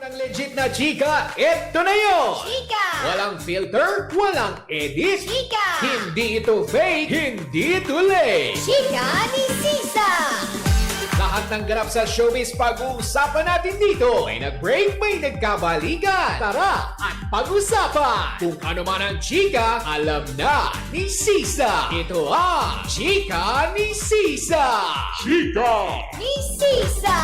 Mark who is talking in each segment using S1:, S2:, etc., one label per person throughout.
S1: Ang legit na chika, ito na yun!
S2: Chika!
S1: Walang filter, walang edit.
S2: Chika!
S1: Hindi ito fake, hindi ito lame.
S2: Chika ni Sisa!
S1: Lahat ng ganap sa showbiz pag-uusapan natin dito. May nag-break, may nagkabalikan. Tara at pag-usapan. Kung ano man ang chika, alam na ni Sisa. Ito ang Chika ni Sisa. Chika!
S2: Ni Sisa!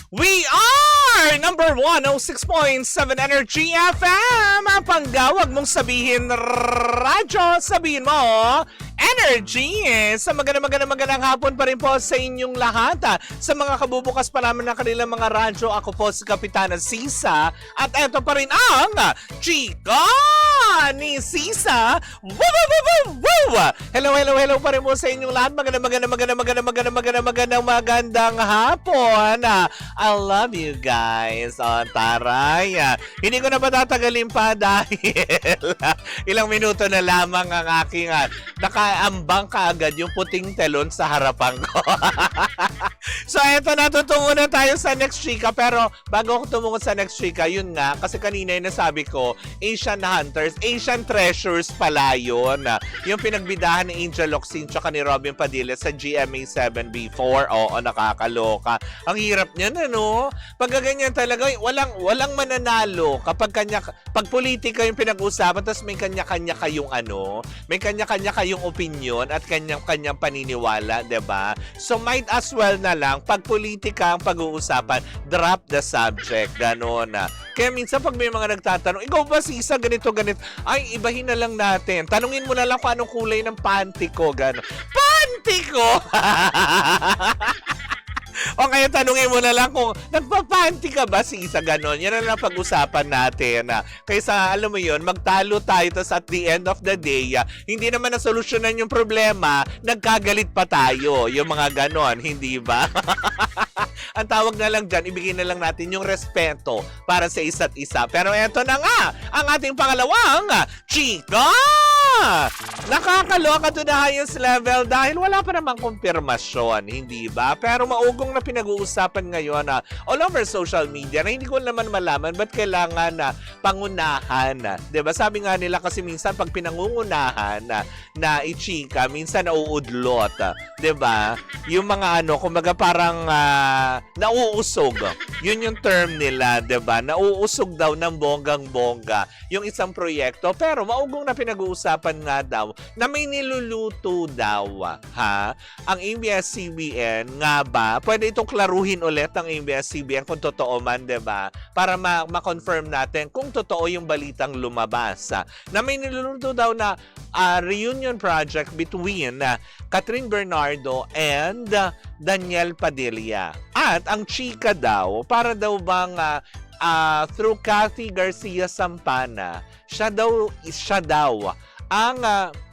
S3: We are number 106.7 Energy FM. Ang panggawag mong sabihin radyo, sabihin mo Energy. Sa magandang hapon pa rin po sa inyong lahat. Sa mga kabubukas pa naman ng kanilang mga radyo, ako po si Kapitana Sisa. At eto pa rin ang Chika ni Sisa. Hello pa rin po sa inyong lahat. Magandang hapon. I love you guys. Taray. Hindi ko na patatagalin pa dahil ilang minuto na lamang ang aking nakaambang kaagad yung puting telon sa harapan ko. So eto na, tutungo na tayo sa next chika. Pero bago ako tumungo sa next chika, yun nga, kasi kanina yung nasabi ko, Asian Hunters, Asian Treasures pala yun. Yung pinagbidahan ni Angel Locsin tsaka ni Robin Padilla sa GMA7 before. Oo, nakakaloka. Ang hirap niyan, ano? Pag ganyan talaga, walang mananalo kapag pag politika yung pinag-usapan, tapos may kanya-kanya kayong may kanya-kanya kayong opinion at kanyang-kanyang paniniwala, 'di ba? So might as well na lang pag politika ang pag-uusapan, drop the subject, ganon na. Kaya minsan pag may mga nagtatanong, ikaw ba Sisa ganito, ay ibahin na lang natin. Tanungin mo na lang kung anong kulay ng panty ko, ganon. Panty ko! O kaya tanungin mo na lang kung nagpapanty ka ba Sisa, ganon. Yan na lang pag-usapan natin. Kaysa alam mo yun, magtalo tayo tapos at the end of the day, hindi naman nasolusyonan yung problema, nagkagalit pa tayo. Yung mga ganon, hindi ba? Ang tawag na lang dyan, ibigay na lang natin yung respeto para sa isa't isa. Pero eto na nga, ang ating pangalawang chika! Nakakaloka to the highest level dahil wala pa namang kumpirmasyon, hindi ba? Pero maugong na pinag-uusapan ngayon all over social media na hindi ko naman malaman ba't kailangan pangunahan. Diba? Sabi nga nila kasi minsan pag pinangungunahan na ichika, minsan nauudlot. Diba? Yung mga kumbaga parang nauusog. Yun yung term nila, diba? Nauusog daw ng bonggang-bongga yung isang proyekto. Pero maugong na pinag-uusapan nga daw na may niluluto daw ang ABS-CBN nga ba? Pwede itong klaruhin ulit ang ABS-CBN kung totoo man, diba? Para ma-confirm natin kung totoo yung balitang lumabas. Na may niluluto daw na reunion project between Catherine Bernardo and Daniel Padilla. At ang chika daw, para daw bang through Cathy Garcia Sampana, siya daw ang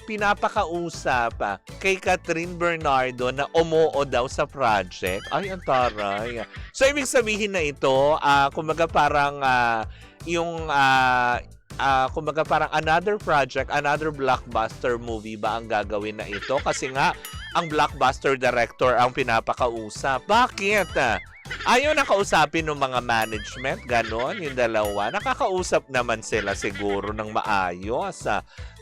S3: pinapakausap kay Catherine Bernardo na umoo daw sa project. Ay, ang taray. So, ibig sabihin na ito, kumbaga parang kumbaga parang another project, another blockbuster movie ba ang gagawin na ito? Kasi nga, ang blockbuster director ang pinapakausap. Bakit? Ayaw na kausapin ng mga management, ganon, yung dalawa. Nakakausap naman sila siguro ng maayos.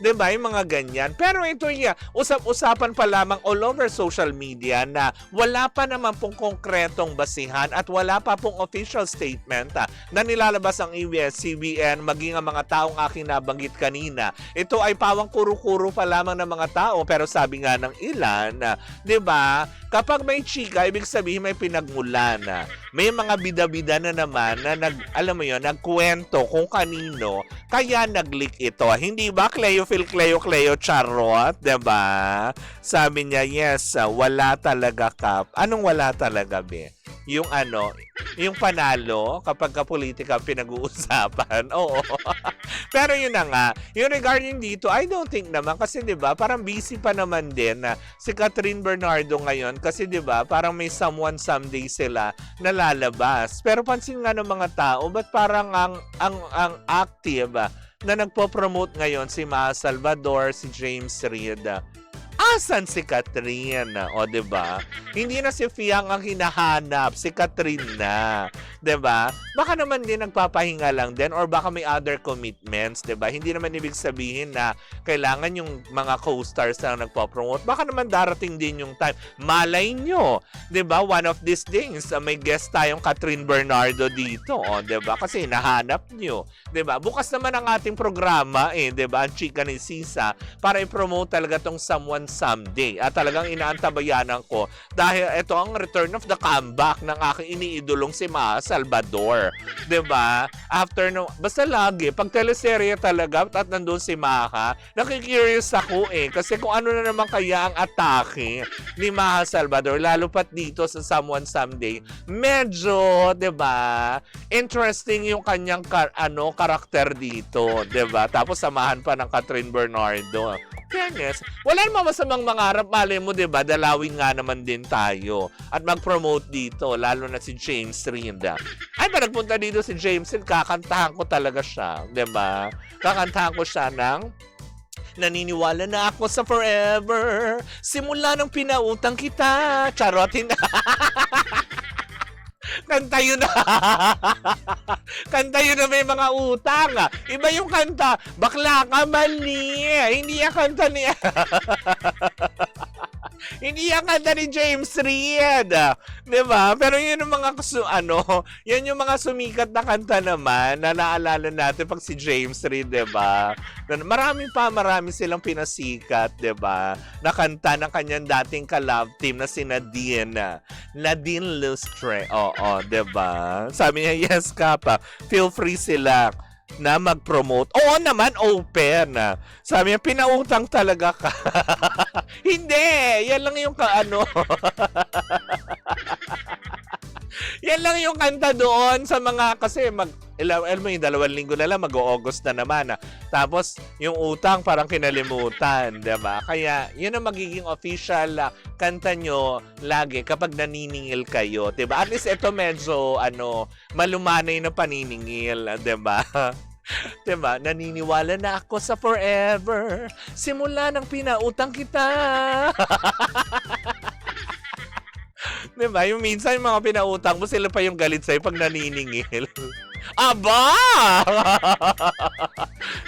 S3: Diba, yung mga ganyan. Pero ito usap-usapan pa lamang all over social media na wala pa naman pong konkretong basihan at wala pa pong official statement na nilalabas ang ABS-CBN maging ang mga taong aking nabanggit kanina. Ito ay pawang kuro-kuro pa lamang ng mga tao pero sabi nga ng ilan, diba, kapag may chika, ibig sabihin may pinagmulan. May mga bida-bida na naman na nagkwento kung kanino kaya nag-leak ito. Hindi ba Cleo charot, diba? Sabi niya, yes, wala talaga kap. Anong wala talaga, be? Yung yung panalo kapag ka-politika pinag-uusapan. Oo. Pero yun na nga, yung regarding dito, I don't think naman kasi 'di ba, parang busy pa naman din si Catherine Bernardo ngayon kasi 'di ba, parang may someone someday sila nalalabas. Pero pansin nga ng mga tao, ba't parang ang active na nagpo-promote ngayon si Ma Salvador, si James Reid. Asan si Catherine? O, 'di ba? Hindi na si Fiang ang hinahanap, si Catherine na. 'Di ba? Baka naman din nagpapahinga lang din or baka may other commitments, 'di ba? Hindi naman ibig sabihin na kailangan yung mga co-stars na nagpo-promote. Baka naman darating din yung time. Malay nyo, 'di ba? One of these days, may guest tayong Catherine Bernardo dito, o, 'di ba? Kasi nahanap nyo, 'di ba? Bukas naman ang ating programa, 'di ba? Ang chika ni Sisa para i-promote talaga tong Someone Someday. At talagang inaantabayanan ko dahil ito ang return of the comeback ng aking iniidolong si Maha Salvador. 'Di ba? After no, basta lagi pag teleserye talaga at nandun si Maha, nakikurious ako kasi kung ano na naman kaya ang atake ni Maha Salvador lalo pat dito sa Someone Someday. Medyo, 'di ba? Interesting yung kanyang karakter dito, 'di ba? Tapos samahan pa ng Catherine Bernardo. Fairness, wala namang masamang mangarap, malay mo, 'di ba? Dalawin nga naman din tayo at mag-promote dito, lalo na si James Reid. Ay, pa nagpunta dito si James Reid, kakantahan ko talaga siya, 'di ba? Kakantahan ko siya ng Naniniwala na ako sa forever, simula nang pinautang kita. Charotin. Kanta yun na. Kanta yun na may mga utang. Iba yung kanta, bakla ka mali. Hindi yung kanta ni... Hindi yung kanta ni James Reid. Diba? Pero yun yung mga yan yung mga sumikat na kanta naman na naalala natin pag si James Reid, diba? Marami silang pinasikat, diba? Na kanta ng kanyang dating ka-love team na si Nadine Lustre. Oo, diba? Sabi niya, yes ka pa. Feel free sila na mag-promote. Oo naman, open. Sabi niya, pinautang talaga ka. Hindi! Yan lang yung yan lang yung kanta doon sa mga, kasi alam mo yung 2 linggo na lang, mag-August na naman. Tapos, yung utang parang kinalimutan, diba? Kaya, yun ang magiging official kanta nyo lagi kapag naniningil kayo, diba? At least ito medyo, malumanay na paniningil, diba? Diba? Naniniwala na ako sa forever, simula nang pinautang kita. Diba? Yung minsan yung mga pinautang mo, sila pa yung galit sa'yo pag naniningil. Aba!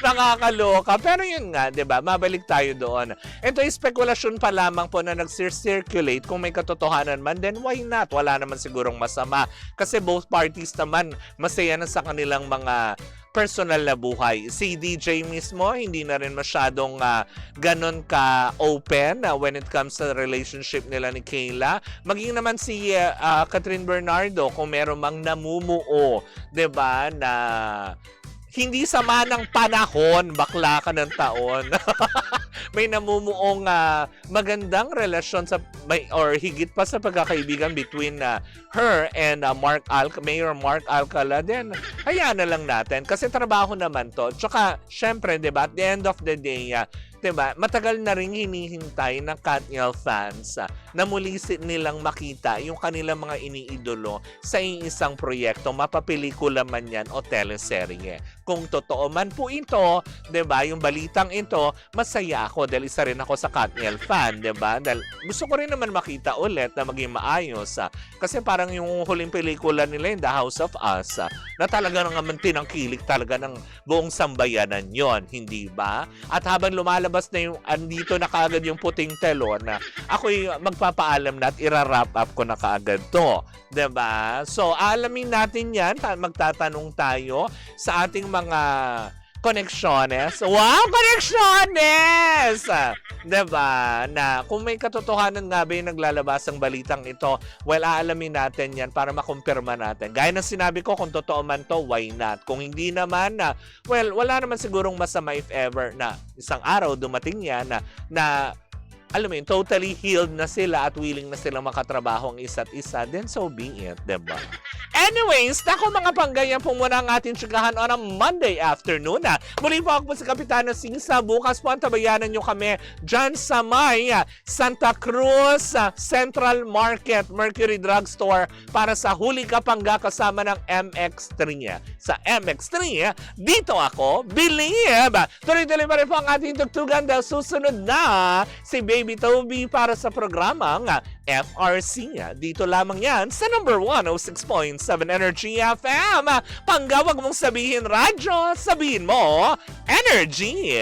S3: Nakakaloka. Pero yun nga, diba? Mabalik tayo doon. Ito ay spekulasyon pa lamang po na nag-circulate. Kung may katotohanan man, then why not? Wala naman sigurong masama. Kasi both parties naman, masaya na sa kanilang mga personal na buhay. Si DJ mismo, hindi na rin masyadong ganon ka-open when it comes sa relationship nila ni Kayla. Maging naman si Catherine Bernardo, kung meron mang namumuo, 'di ba, na hindi sama ng panahon, bakla ka ng taon. May namumuong magandang relasyon or higit pa sa pagkakaibigan between her and Mayor Mark Alcala. Then, hayaan na lang natin kasi trabaho naman to. Tsaka, syempre, diba, at the end of the day, diba, matagal na rin hinihintay ng Katniel fans na muli nilang makita yung kanilang mga iniidolo sa isang proyekto, mapapelikula man yan o teleserye. Kung totoo man po ito, diba, yung balitang ito, masaya ako dahil isa rin ako sa Katniel fan, diba? Dahil gusto ko rin naman makita ulit na maging maayos. Kasi parang yung huling pelikula nila, yung The House of Us, na talaga naman tinangkilik talaga ng buong sambayanan yon, hindi ba? At habang lumalabas na yung andito na kaagad yung puting telon, ako'y magpapaalam na at ira-wrap up ko na kaagad to. Diba? So, alamin natin yan. Magtatanong tayo sa ating mga connections. Wow, connections! Diba? Na kung may katotohanan nga ba yung naglalabas ang balitang ito, well, aalamin natin yan para makumpirma natin. Gaya ng sinabi ko, kung totoo man to, why not? Kung hindi naman, well, wala naman sigurong masama if ever na isang araw dumating yan na alam mo yun, totally healed na sila at willing na silang makatrabaho ang isa't isa, then so be it, diba? Anyways, nako mga pangganyan po muna ang ating tsikahan on a Monday afternoon. Muli po ako po si Kapitano Sisa. Bukas po ang tabayanan nyo kami dyan sa may Santa Cruz Central Market, Mercury Drugstore para sa Huli Kapangga kasama ng MX3. Sa MX3, dito ako, believe! Tuloy-tuloy pa rin po ang ating tugtugan dahil susunod na si Baby Toby para sa programang FRC. Dito lamang yan sa number 106.7 Energy FM. Panggawag mong sabihin radyo, sabihin mo energy.